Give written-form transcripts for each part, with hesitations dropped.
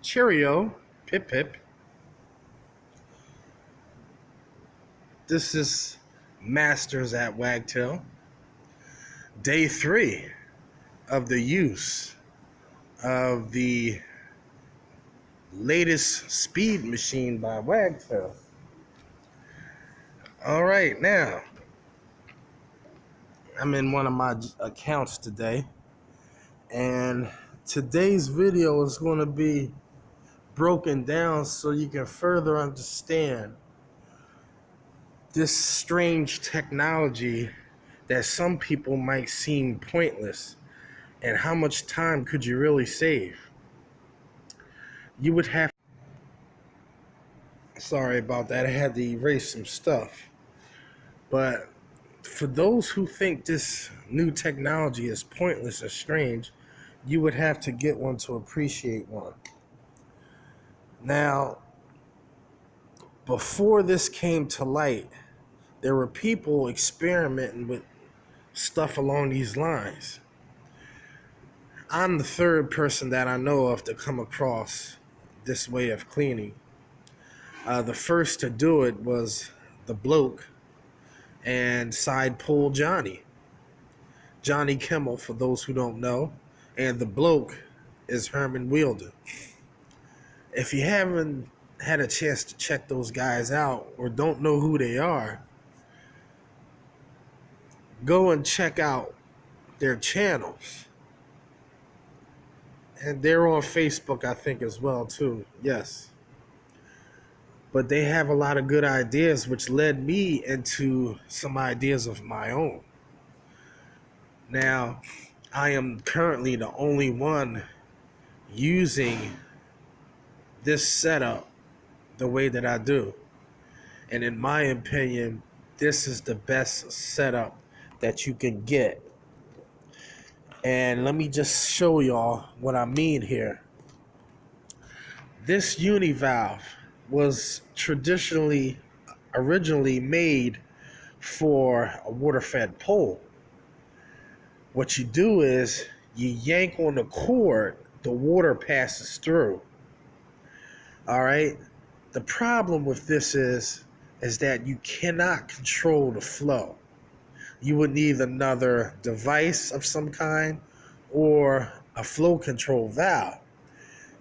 Cheerio, pip pip. This is Masters at Wagtail. Day 3 of the use of the latest speed machine by Wagtail. All right, now I'm in one of my accounts today, and today's video is going to be broken down so you can further understand this strange technology that some people might seem pointless, and how much time could you really save. You would have, sorry about that, I had to erase some stuff. But for those who think this new technology is pointless or strange, you would have to get one to appreciate one. Now, before this came to light, there were people experimenting with stuff along these lines. I'm the third person that I know of to come across this way of cleaning. The first to do it was the bloke and side pole Johnny Kimmel, for those who don't know, and the bloke is Herman Wielder. If you haven't had a chance to check those guys out or don't know who they are, go and check out their channels. And they're on Facebook, I think, as well, too. Yes. But they have a lot of good ideas, which led me into some ideas of my own. Now, I am currently the only one using this setup the way that I do. And in my opinion, this is the best setup that you can get. And let me just show y'all what I mean here. This Uni Valve was originally made for a water-fed pole. What you do is you yank on the cord, the water passes through. All right. The problem with this is that you cannot control the flow. You would need another device of some kind or a flow control valve.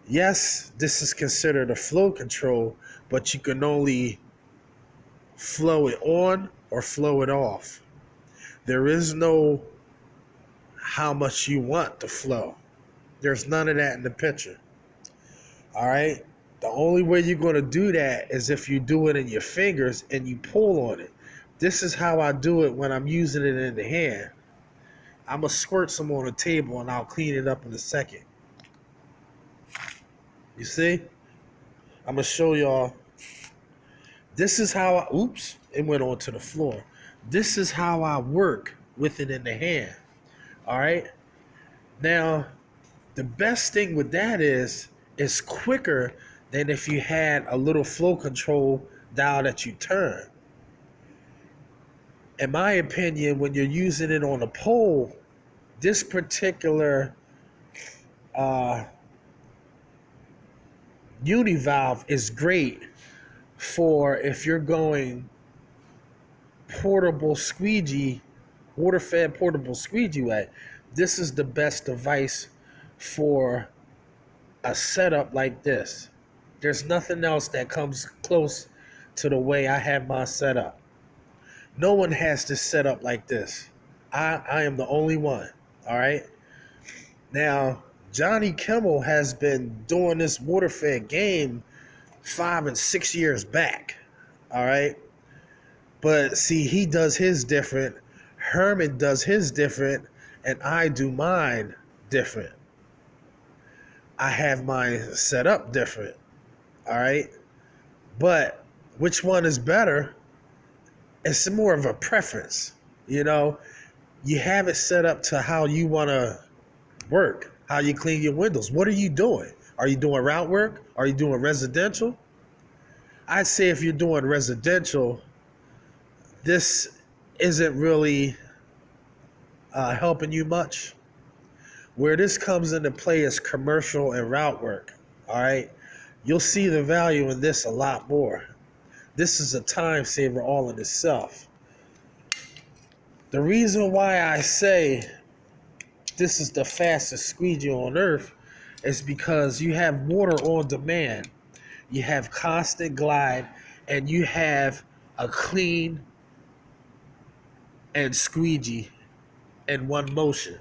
Yes, this is considered a flow control, but you can only flow it on or flow it off. There is no how much you want to flow. There's none of that in the picture. All right? The only way you're going to do that is if you do it in your fingers and you pull on it. This is how I do it when I'm using it in the hand. I'm going to squirt some on the table and I'll clean it up in a second. You see? I'm going to show y'all. This is how oops, it went onto the floor. This is how I work with it in the hand. All right? Now, the best thing with that is it's quicker than if you had a little flow control dial that you turn. In my opinion, when you're using it on a pole, this particular Uni Valve is great for if you're going portable squeegee, water-fed portable squeegee way. This is the best device for a setup like this. There's nothing else that comes close to the way I have my setup. No one has this setup like this. I am the only one. All right. Now, Johnny Kimmel has been doing this water-fed game 5 and 6 years back. All right. But see, he does his different. Herman does his different. And I do mine different. I have mine set up different. All right. But which one is better? It's more of a preference. You know, you have it set up to how you want to work, how you clean your windows. What are you doing? Are you doing route work? Are you doing residential? I'd say if you're doing residential, this isn't really helping you much. Where this comes into play is commercial and route work. All right. You'll see the value in this a lot more. This is a time saver all in itself. The reason why I say this is the fastest squeegee on earth is because you have water on demand. You have constant glide, and you have a clean and squeegee in one motion.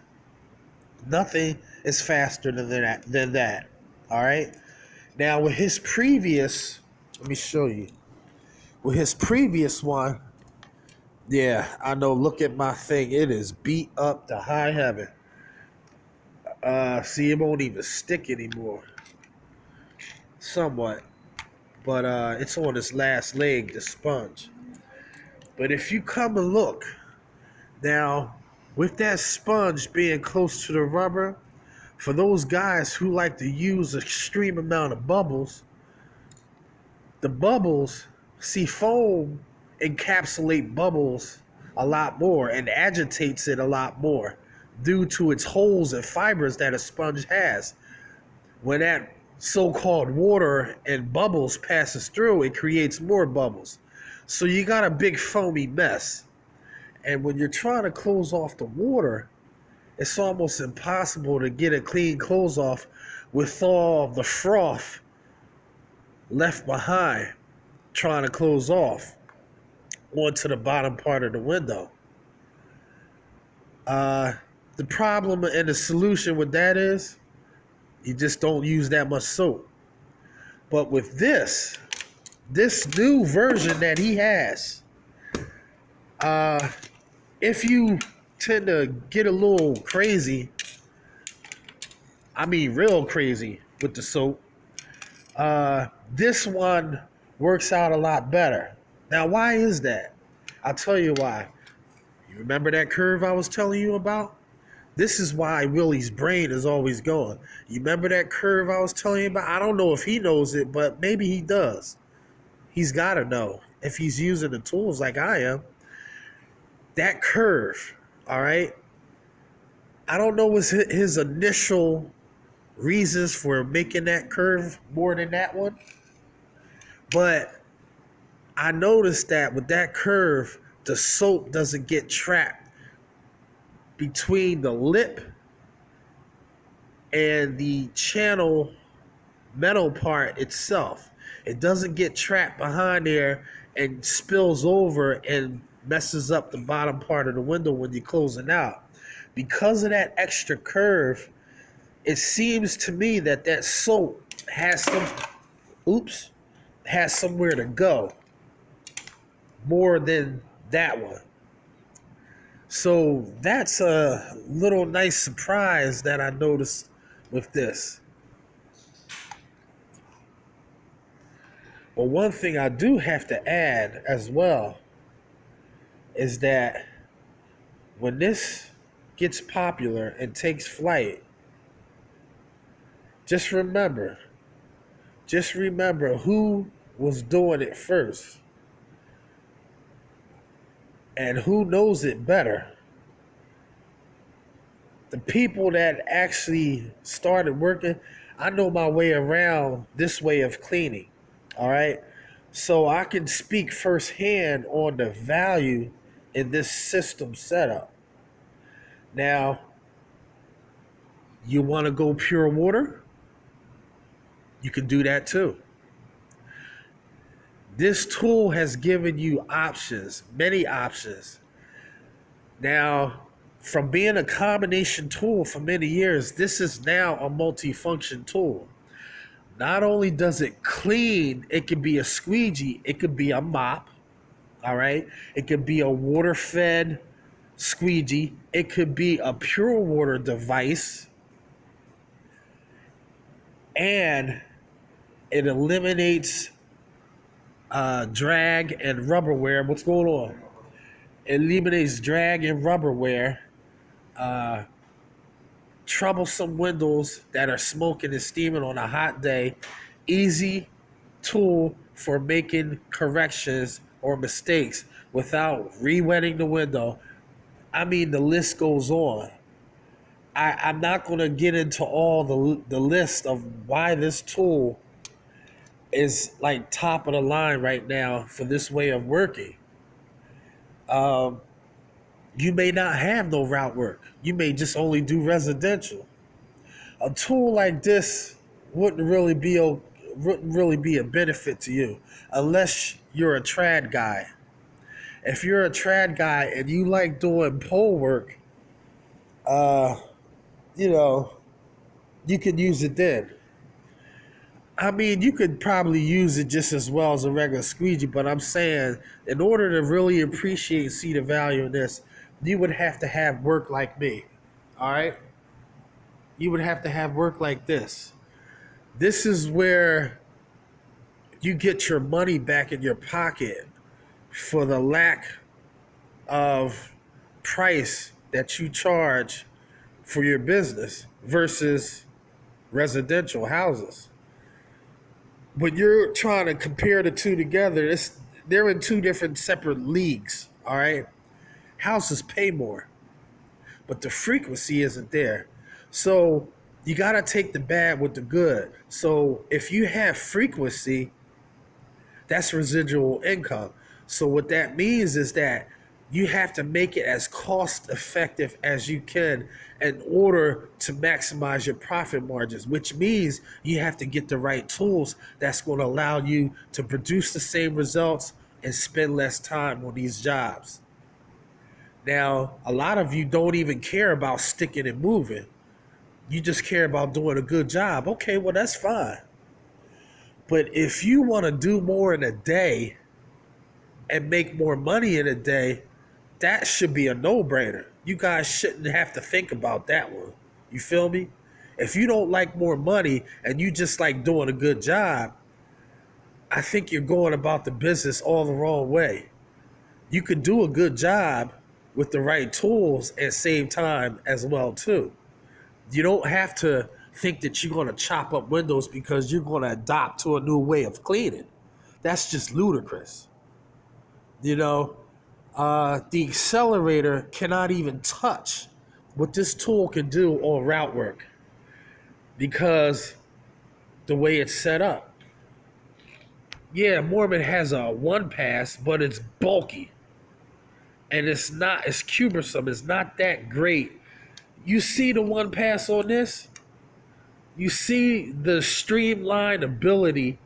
Nothing is faster than that. All right. Now with his previous, let me show you. With his previous one, yeah, I know. Look at my thing. It is beat up to high heaven. See, it won't even stick anymore. Somewhat, but it's on its last leg, the sponge. But if you come and look now, with that sponge being close to the rubber, for those guys who like to use extreme amount of bubbles, the bubbles, see, foam encapsulate bubbles a lot more and agitates it a lot more due to its holes and fibers that a sponge has. When that so-called water and bubbles passes through, it creates more bubbles. So you got a big foamy mess. And when you're trying to close off the water, it's almost impossible to get a clean close off with all the froth left behind trying to close off onto the bottom part of the window. The problem and the solution with that is you just don't use that much soap. But with this new version that he has, if you tend to get a little crazy, I mean real crazy with the soap, this one works out a lot better. Now, why is that? I'll tell you why. You remember that curve I was telling you about? This is why Willie's brain is always going. You remember that curve I was telling you about? I don't know if he knows it, but maybe he does. He's got to know if he's using the tools like I am. That curve, all right? I don't know what's his initial reasons for making that curve more than that one, but I noticed that with that curve, the soap doesn't get trapped between the lip and the channel metal part itself. It doesn't get trapped behind there and spills over and messes up the bottom part of the window when you're closing out. Because of that extra curve, it seems to me that that soap has somewhere to go more than that one. So that's a little nice surprise that I noticed with this. But one thing I do have to add as well is that when this gets popular and takes flight, just remember who was doing it first and who knows it better. The people that actually started working, I know my way around this way of cleaning. All right. So I can speak firsthand on the value in this system setup. Now, you want to go pure water? You can do that too. This tool has given you options, many options. Now, from being a combination tool for many years, this is now a multi-function tool. Not only does it clean, it could be a squeegee, it could be a mop, all right? It could be a water-fed squeegee. It could be a pure water device. And it eliminates drag and rubber wear. What's going on? It eliminates drag and rubber wear. Troublesome windows that are smoking and steaming on a hot day. Easy tool for making corrections or mistakes without re-wetting the window. I mean, the list goes on. I'm not going to get into all the list of why this tool is like top of the line right now for this way of working. Um, you may not have no route work. You may just only do residential. A tool like this wouldn't really be a benefit to you unless you're a trad guy. If you're a trad guy and you like doing pole work, uh, you know, you could use it then. I mean, you could probably use it just as well as a regular squeegee, but I'm saying in order to really appreciate and see the value in this, you would have to have work like me. All right? You would have to have work like this. This is where you get your money back in your pocket for the lack of price that you charge for your business versus residential houses. When you're trying to compare the two together, they're in two different separate leagues, all right? Houses pay more, but the frequency isn't there. So you got to take the bad with the good. So if you have frequency, that's residual income. So what that means is that you have to make it as cost effective as you can in order to maximize your profit margins, which means you have to get the right tools that's going to allow you to produce the same results and spend less time on these jobs. Now, a lot of you don't even care about sticking and moving. You just care about doing a good job. Okay, well, that's fine. But if you want to do more in a day and make more money in a day, that should be a no-brainer. You guys shouldn't have to think about that one. You feel me? If you don't like more money and you just like doing a good job, I think you're going about the business all the wrong way. You could do a good job with the right tools and save time as well too. You don't have to think that you're going to chop up windows because you're going to adopt to a new way of cleaning. That's just ludicrous. You know, the accelerator cannot even touch what this tool can do on route work because the way it's set up. Yeah, Mormon has a one pass, but it's bulky. And it's cumbersome. It's not that great. You see the one pass on this? You see the streamlined ability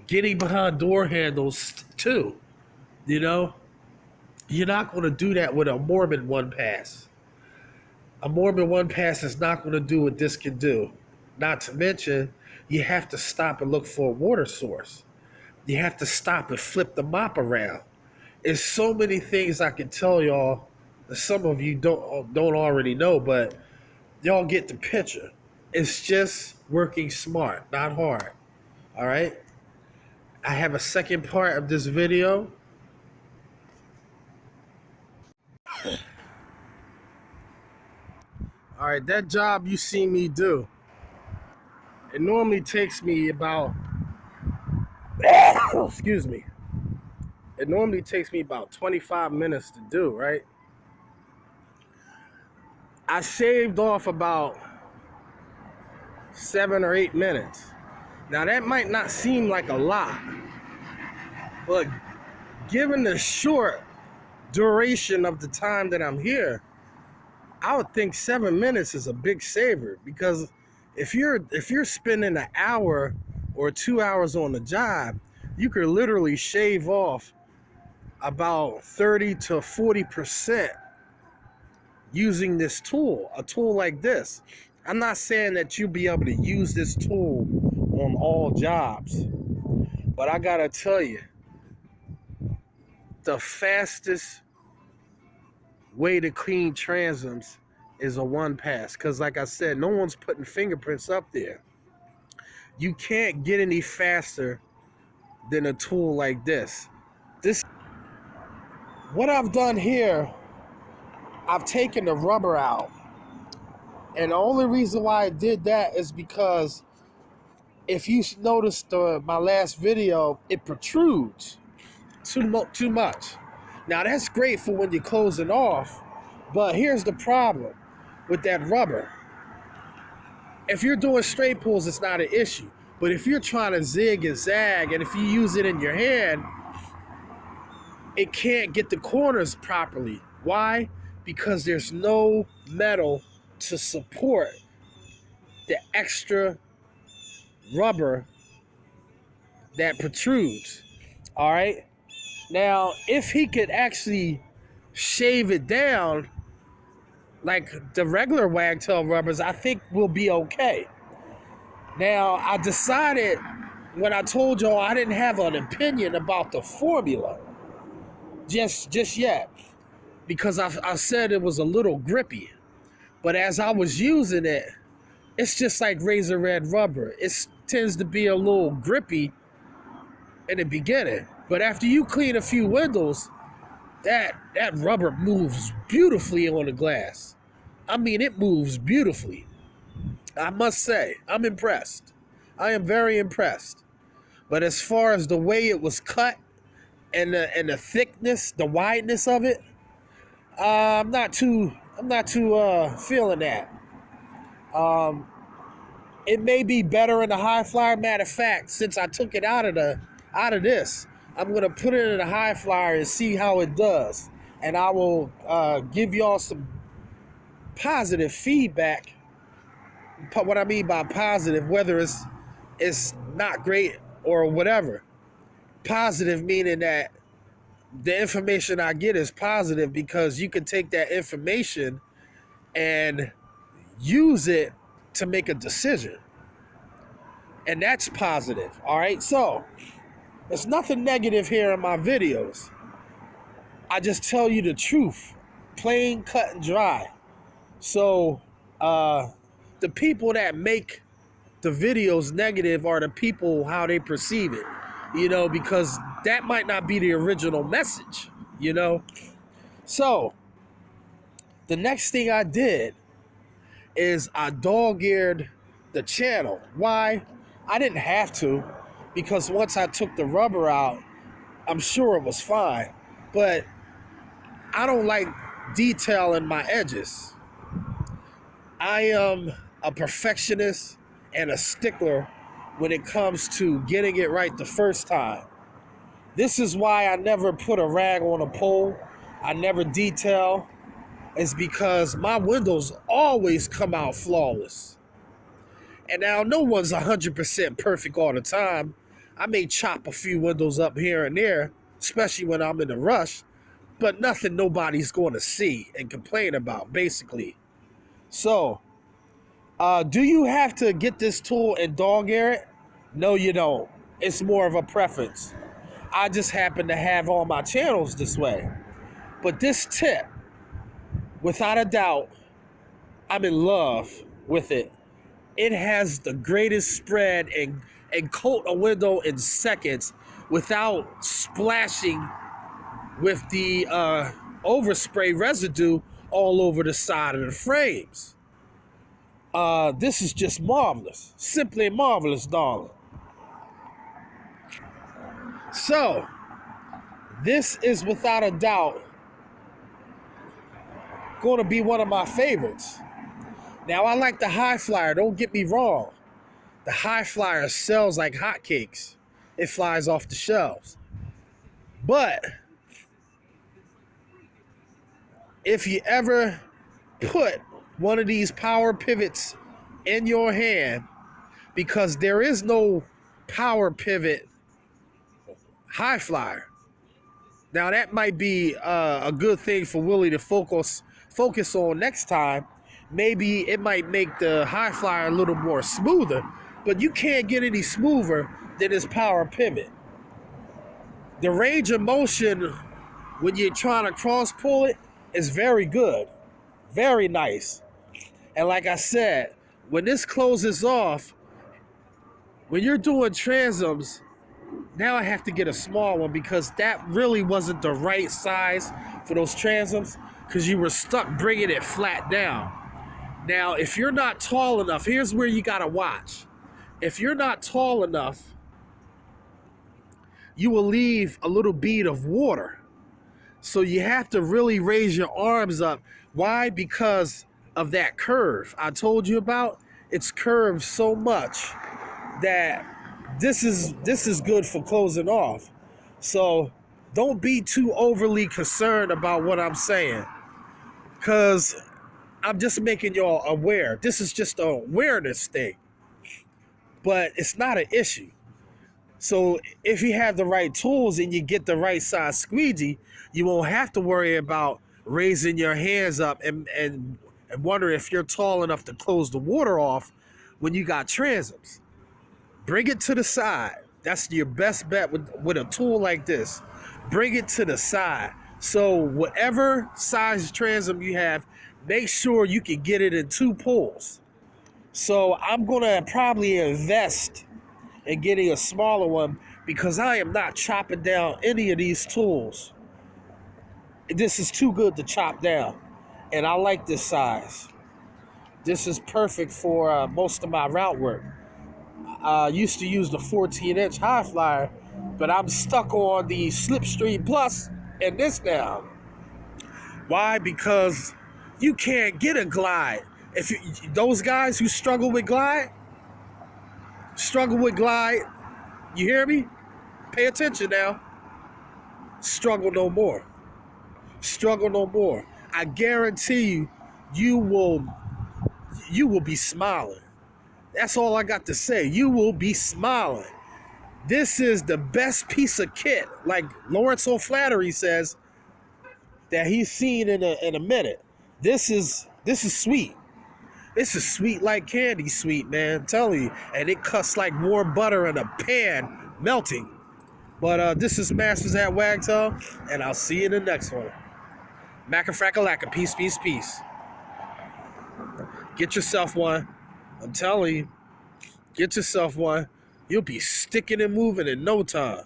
getting behind door handles too. You know? You're not going to do that with a Mormon one pass. A Mormon one pass is not going to do what this can do. Not to mention, you have to stop and look for a water source. You have to stop and flip the mop around. There's so many things I can tell y'all that some of you don't already know, but y'all get the picture. It's just working smart, not hard. All right? I have a second part of this video. All right, that job you see me do, it normally takes me about, excuse me, it normally takes me about 25 minutes to do, right? I shaved off about 7 or 8 minutes. Now that might not seem like a lot, but given the short duration of the time that I'm here, I would think 7 minutes is a big saver, because if you're spending an hour or 2 hours on the job, you could literally shave off about 30 to 40% using this tool, a tool like this. I'm not saying that you'll be able to use this tool on all jobs, but I gotta tell you, the fastest way to clean transoms is a one pass, because like I said, no one's putting fingerprints up there. You can't get any faster than a tool like this. What I've done here, I've taken the rubber out, and the only reason why I did that is because if you noticed my last video, it protrudes too much. Now that's great for when you're closing off, but here's the problem with that rubber. if you're doing straight pulls, it's not an issue. But if you're trying to zig and zag, and if you use it in your hand, it can't get the corners properly. Why? Because there's no metal to support the extra rubber that protrudes. All right. Now, if he could actually shave it down like the regular Wagtail rubbers, I think we'll be okay. Now, I decided when I told y'all I didn't have an opinion about the formula just yet, because I said it was a little grippy. But as I was using it, it's just like razor red rubber. It tends to be a little grippy in the beginning. But after you clean a few windows, that rubber moves beautifully on the glass. I mean, it moves beautifully. I must say, I'm impressed. I am very impressed. But as far as the way it was cut and the thickness, the wideness of it, I'm not too feeling that. It may be better in the high flyer. Matter of fact, since I took it out of this, I'm gonna put it in the high flyer and see how it does, and I will give y'all some positive feedback. What I mean by positive, whether it's not great or whatever. Positive meaning that the information I get is positive, because you can take that information and use it to make a decision. And that's positive. All right. So there's nothing negative here in my videos. I just tell you the truth, plain, cut, and dry. So the people that make the videos negative are the people how they perceive it, because that might not be the original message, So the next thing I did is I dog-eared the channel. Why? I didn't have to, because once I took the rubber out, I'm sure it was fine. But I don't like detail in my edges. I am a perfectionist and a stickler when it comes to getting it right the first time. This is why I never put a rag on a pole. I never detail. It's because my windows always come out flawless. And now no one's 100% perfect all the time. I may chop a few windows up here and there, especially when I'm in a rush, but nothing nobody's going to see and complain about, basically. So, do you have to get this tool and dog-ear it? No, you don't. It's more of a preference. I just happen to have all my channels this way. But this tip, without a doubt, I'm in love with it. It has the greatest spread and coat a window in seconds without splashing with the overspray residue all over the side of the frames. This is just marvelous. Simply marvelous, darling. So, this is without a doubt going to be one of my favorites. Now, I like the high flyer, don't get me wrong. The high flyer sells like hotcakes. It flies off the shelves. But if you ever put one of these power pivots in your hand, because there is no power pivot high flyer. Now that might be a good thing for Willie to focus on next time. Maybe it might make the high flyer a little more smoother, but you can't get any smoother than this power pivot. The range of motion when you're trying to cross pull it is very good, very nice. And like I said, when this closes off, when you're doing transoms, now I have to get a small one, because that really wasn't the right size for those transoms, because you were stuck bringing it flat down. Now, if you're not tall enough, here's where you gotta watch. If you're not tall enough, you will leave a little bead of water. So you have to really raise your arms up. Why? Because of that curve I told you about. it's curved so much that this is good for closing off. So don't be too overly concerned about what I'm saying, because I'm just making y'all aware. This is just an awareness thing, but it's not an issue. So if you have the right tools and you get the right size squeegee, you won't have to worry about raising your hands up and wonder if you're tall enough to close the water off when you got transoms. Bring it to the side. That's your best bet with a tool like this. Bring it to the side. So whatever size transom you have, make sure you can get it in 2 pulls. So I'm gonna probably invest in getting a smaller one, because I am not chopping down any of these tools. This is too good to chop down, and I like this size. This is perfect for most of my route work. I used to use the 14-inch high flyer, but I'm stuck on the Slipstream Plus and this now. Why? Because you can't get a glide. Those guys who struggle with glide, you hear me? Pay attention now. Struggle no more. Struggle no more. I guarantee you, you will be smiling. That's all I got to say. You will be smiling. This is the best piece of kit, like Lawrence O'Flaherty says, that he's seen in a minute. This is sweet. This is sweet like candy sweet, man. I'm telling you. And it cuts like warm butter in a pan, melting. But this is Masters at Wagtail, and I'll see you in the next one. Macafrackalacka, peace, peace, peace. Get yourself one. I'm telling you, get yourself one. You'll be sticking and moving in no time.